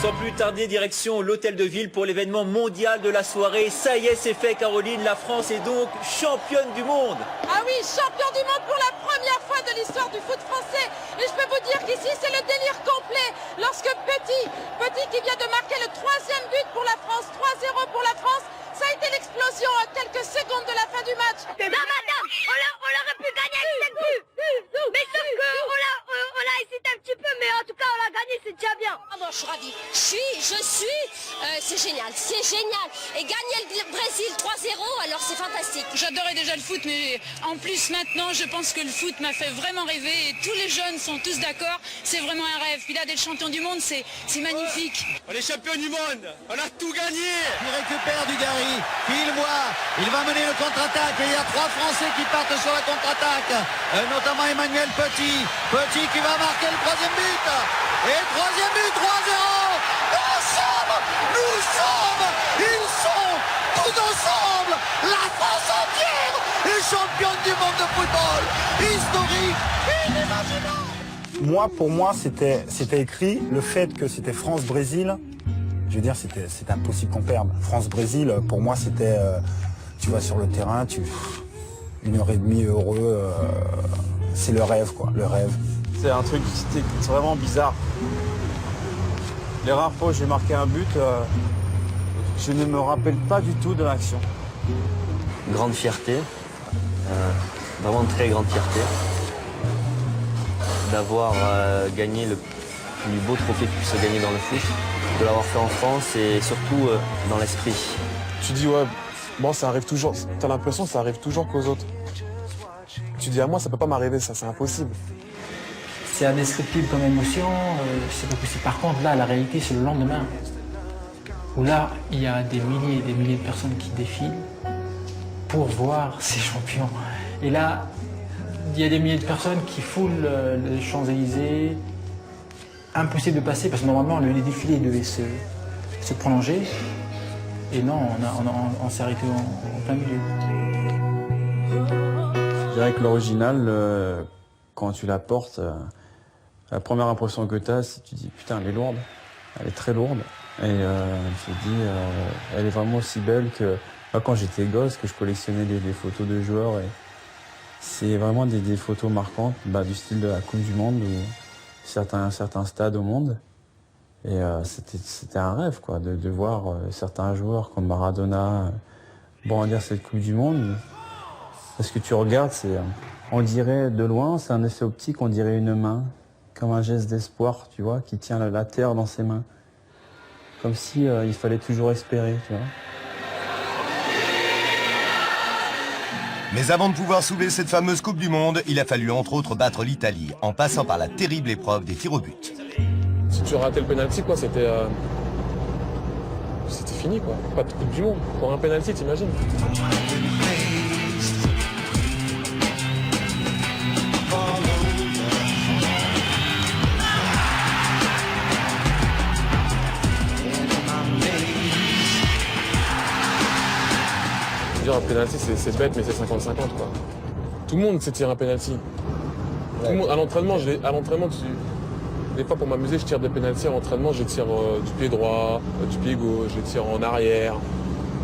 Sans plus tarder, direction l'hôtel de ville pour l'événement mondial de la soirée. Ça y est, c'est fait Caroline, la France est donc championne du monde. Ah oui, champion du monde pour la première fois de l'histoire du foot français. Et je peux vous dire qu'ici, c'est le délire complet. Lorsque Petit qui vient de marquer le 3e but pour la France, 3-0 pour la France, ça a été l'explosion à quelques secondes de la fin du match. Non madame, on aurait pu gagner avec 7 buts. Mais sauf qu'on a hésité un petit peu, mais en tout cas on l'a gagné, c'est déjà bien. Ah bon, je suis ravie. C'est génial, c'est génial. Et gagner le Brésil 3-0, alors c'est fantastique. J'adorais déjà le foot, mais en plus maintenant, je pense que le foot m'a fait vraiment rêver. Et tous les jeunes sont tous d'accord, c'est vraiment un rêve. Puis là, d'être champion du monde, c'est magnifique. On est champion du monde, on a tout gagné. Il récupère Dugarry, il voit, il va mener le contre-attaque et il y a 3 Français qui partent sur la contre-attaque, notamment Emmanuel Petit qui va marquer le 3e but, et 3e but, 3-0, nous sommes, ils sont tous ensemble, la France entière est championne du monde de football, historique, inimaginable. Moi, pour moi, c'était écrit, le fait que c'était France-Brésil, je veux dire, c'était impossible qu'on perde. France-Brésil, pour moi, c'était, tu vas sur le terrain, 1h30 heureux, c'est le rêve, quoi, le rêve. C'est un truc, c'était vraiment bizarre. Les rares fois où j'ai marqué un but, je ne me rappelle pas du tout de l'action. Grande fierté, vraiment très grande fierté, d'avoir gagné le plus beau trophée qui puisse se gagner dans le foot, de l'avoir fait en France et surtout dans l'esprit. Tu dis ouais, bon ça arrive toujours, t'as l'impression que ça arrive toujours qu'aux autres. Tu dis à moi ça peut pas m'arriver ça, c'est impossible. C'est indescriptible comme émotion, c'est pas possible. Par contre là la réalité c'est le lendemain, où là il y a des milliers et des milliers de personnes qui défilent pour voir ces champions. Et là il y a des milliers de personnes qui foulent les Champs-Élysées. Impossible de passer parce que normalement le défilé devait se prolonger. Et non, on s'est arrêté en plein milieu. Je dirais que l'original, quand tu la portes, la première impression que tu as, c'est que tu dis putain, elle est lourde, elle est très lourde. Et je me dis, elle est vraiment aussi belle que quand j'étais gosse, que je collectionnais des photos de joueurs. Et c'est vraiment des photos marquantes du style de la Coupe du Monde ou certains stades au monde. Et c'était un rêve quoi, de voir certains joueurs comme Maradona brandir cette Coupe du Monde. Parce que tu regardes, on dirait de loin, c'est un effet optique, on dirait une main, comme un geste d'espoir, tu vois, qui tient la terre dans ses mains. Comme si il fallait toujours espérer, tu vois. Mais avant de pouvoir soulever cette fameuse Coupe du Monde, il a fallu entre autres battre l'Italie, en passant par la terrible épreuve des tirs au but. Si tu ratais le penalty, quoi, c'était fini, quoi. Pas de Coupe du Monde. Pour un penalty, t'imagines. Un penalty c'est bête mais c'est 50-50 quoi. Tout le monde sait tirer un penalty. Tout le monde, à l'entraînement, des fois pour m'amuser je tire des penalty à l'entraînement, je tire du pied droit, du pied gauche, je tire en arrière.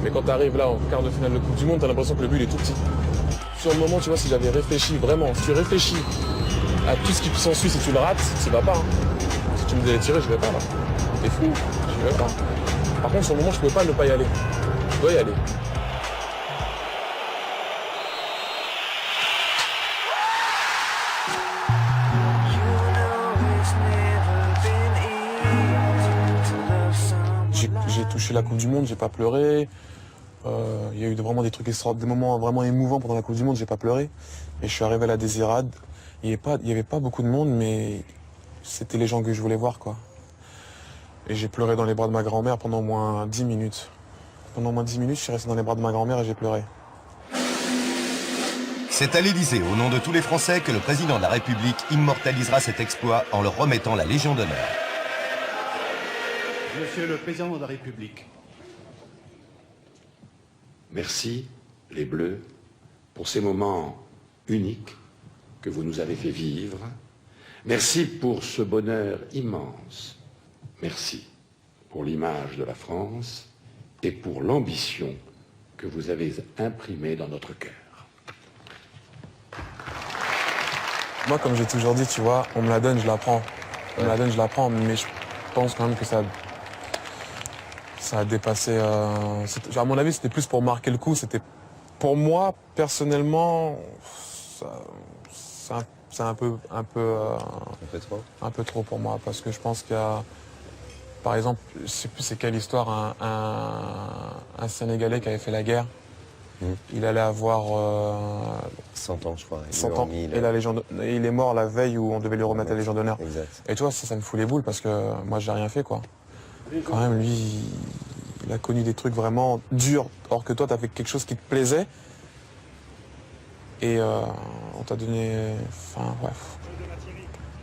Mais quand tu arrives là en quart de finale de Coupe du Monde, t'as l'impression que le but il est tout petit. Sur le moment tu vois si j'avais réfléchi vraiment, si tu réfléchis à tout ce qui s'ensuit si tu le rates, tu vas pas. Hein. Si tu me disais tirer, je vais pas là. T'es fou, je vais pas. Par contre sur le moment je pouvais pas ne pas y aller. Je dois y aller. J'ai touché la Coupe du Monde, j'ai pas pleuré. Il y a eu vraiment des trucs extraordinaires, des moments vraiment émouvants pendant la Coupe du Monde, j'ai pas pleuré. Et je suis arrivé à la Désirade. Il y avait pas beaucoup de monde, mais c'était les gens que je voulais voir, quoi. Et j'ai pleuré dans les bras de ma grand-mère pendant au moins 10 minutes. Pendant au moins 10 minutes, je suis resté dans les bras de ma grand-mère et j'ai pleuré. C'est à l'Élysée, au nom de tous les Français, que le président de la République immortalisera cet exploit en leur remettant la Légion d'honneur. Monsieur le Président de la République, merci, les Bleus, pour ces moments uniques que vous nous avez fait vivre. Merci pour ce bonheur immense. Merci. pour l'image de la France et pour l'ambition que vous avez imprimée dans notre cœur. Moi, comme j'ai toujours dit, tu vois, on me la donne, je la prends. On me la donne, je la prends, mais je pense quand même que ça a dépassé... à mon avis, c'était plus pour marquer le coup. C'était, pour moi, personnellement, c'est un peu trop pour moi, parce que je pense qu'il y a... Par exemple, je sais plus c'est quelle histoire, un Sénégalais qui avait fait la guerre. Il allait avoir 100 ans, je crois. 100 ans. Et il est mort la veille où on devait lui remettre la Légion d'honneur. Et tu vois, ça me fout les boules parce que moi, j'ai rien fait, quoi. Quand même, lui, il a connu des trucs vraiment durs, alors que toi, tu as fait quelque chose qui te plaisait. Et on t'a donné... Enfin, bref.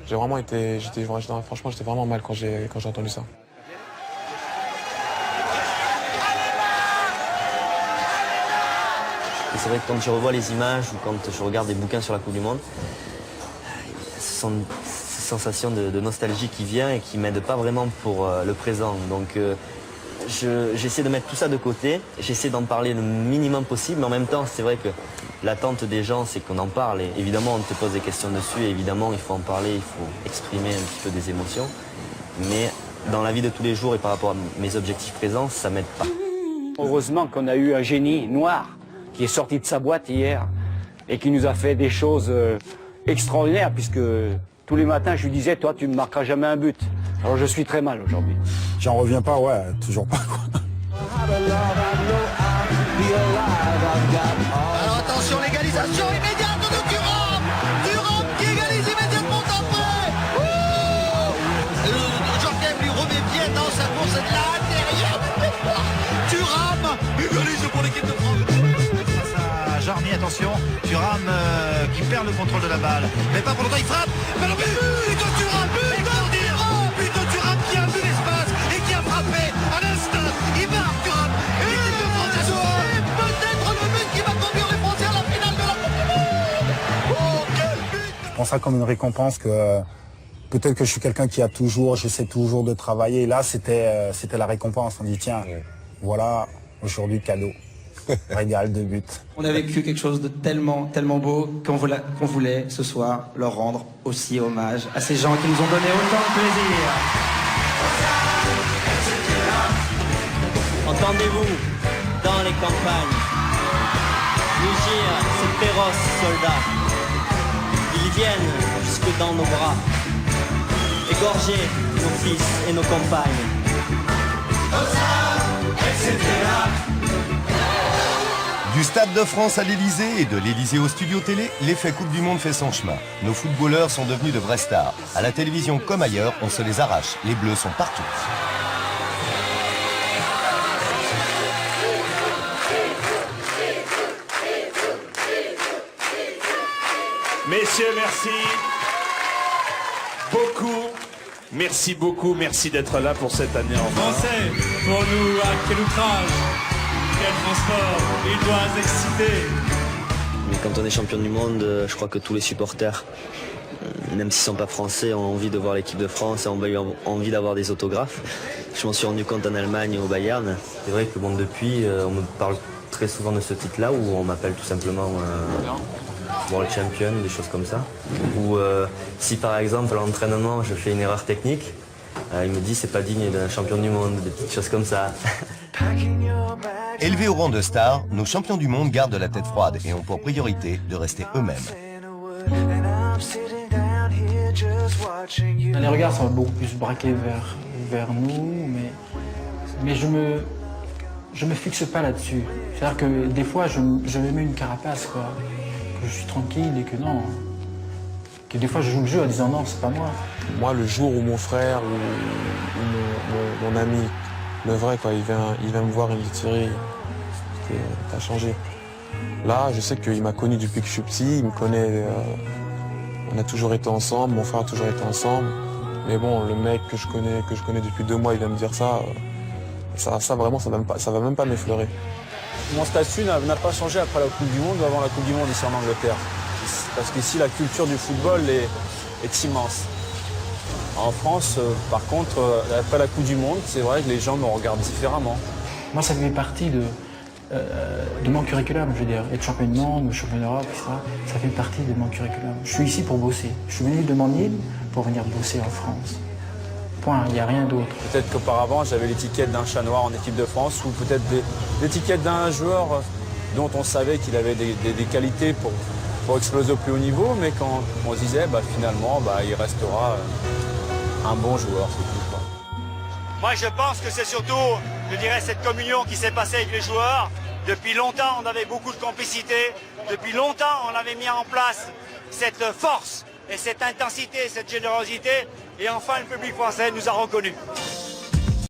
J'ai vraiment été... Franchement, j'étais vraiment mal quand j'ai entendu ça. Et c'est vrai que quand je revois les images ou quand je regarde des bouquins sur la Coupe du Monde, ce sont ces sensations de nostalgie qui vient et qui ne m'aident pas vraiment pour le présent. Donc j'essaie de mettre tout ça de côté, j'essaie d'en parler le minimum possible, mais en même temps, c'est vrai que l'attente des gens, c'est qu'on en parle. Et évidemment, on te pose des questions dessus, et évidemment, il faut en parler, il faut exprimer un petit peu des émotions. Mais dans la vie de tous les jours et par rapport à mes objectifs présents, ça ne m'aide pas. Heureusement qu'on a eu un génie noir qui est sorti de sa boîte hier et qui nous a fait des choses extraordinaires, puisque tous les matins je lui disais, toi tu ne marqueras jamais un but. Alors je suis très mal aujourd'hui. J'en reviens pas, ouais, toujours pas, quoi. Alors attention, l'égalisation immédiate de Thuram. Thuram qui égalise immédiatement après. Jordan lui remet bien dans sa course de l'intérieur. Thuram égalise pour l'équipe de France. Jarny, attention, Thuram qui perd le contrôle de la balle. Mais pas pour longtemps, il frappe. Mais non, but de Thuram, but de Thuram qui a vu l'espace et qui a frappé à l'instant. Il marque Thuram. Et l'équipe de France a joué. Peut-être le but qui va conduire les Français à la finale de la Coupe du Monde. Oh, quel but! Je prends ça comme une récompense que peut-être que je suis quelqu'un qui j'essaie toujours de travailler. Là, c'était la récompense. On dit, tiens, voilà, aujourd'hui, cadeau. Régal de but. On a vécu quelque chose de tellement beau qu'on voulait ce soir leur rendre aussi hommage à ces gens qui nous ont donné autant de plaisir. Entendez-vous dans les campagnes mugir ces féroces soldats. Ils viennent jusque dans nos bras, égorger nos fils et nos compagnes. Du Stade de France à l'Elysée et de l'Elysée au studio télé, l'effet Coupe du Monde fait son chemin. Nos footballeurs sont devenus de vraies stars. À la télévision comme ailleurs, on se les arrache. Les Bleus sont partout. Messieurs, merci beaucoup. Merci beaucoup, merci d'être là pour cette année en Français, pour nous, quel outrage, quel transport, une doit exciter. Mais quand on est champion du monde, je crois que tous les supporters, même s'ils ne sont pas français, ont envie de voir l'équipe de France et ont envie d'avoir des autographes. Je m'en suis rendu compte en Allemagne au Bayern. C'est vrai que depuis, on me parle très souvent de ce titre-là, où on m'appelle tout simplement World Champion, des choses comme ça. Ou si par exemple à l'entraînement je fais une erreur technique, il me dit c'est pas digne d'un champion du monde, des petites choses comme ça. Élevés au rang de stars, nos champions du monde gardent la tête froide et ont pour priorité de rester eux-mêmes. Les regards sont beaucoup plus braqués vers nous, mais je me fixe pas là-dessus. C'est-à-dire que des fois je me mets une carapace, quoi. Que je suis tranquille et que non. Que des fois je joue le jeu en disant non, c'est pas moi. Moi, le jour où mon frère ou mon ami, le vrai, quoi, il vient me voir et me dit Thierry, t'as changé. Là, je sais qu'il m'a connu depuis que je suis petit, il me connaît, on a toujours été ensemble, mon frère a toujours été ensemble. Mais bon, le mec que je connais depuis 2 mois, il vient me dire ça, ça vraiment, ça va même pas m'effleurer. Mon statut n'a pas changé après la Coupe du Monde ou avant la Coupe du Monde ici en Angleterre. Parce qu'ici, la culture du football est immense. En France, par contre, après la Coupe du Monde, c'est vrai que les gens me regardent différemment. Moi, ça fait partie de mon curriculum, je veux dire, être champion du monde, champion d'Europe, etc. Ça fait partie de mon curriculum. Je suis ici pour bosser. Je suis venu de mon île pour venir bosser en France. Point, il n'y a rien d'autre. Peut-être qu'auparavant, j'avais l'étiquette d'un chat noir en équipe de France ou peut-être l'étiquette d'un joueur dont on savait qu'il avait des qualités pour exploser au plus haut niveau, mais quand on se disait, finalement, il restera un bon joueur, c'est tout, quoi. Moi, je pense que c'est surtout, je dirais, cette communion qui s'est passée avec les joueurs. Depuis longtemps, on avait beaucoup de complicité. Depuis longtemps, on avait mis en place cette force et cette intensité, cette générosité. Et enfin, le public français nous a reconnus.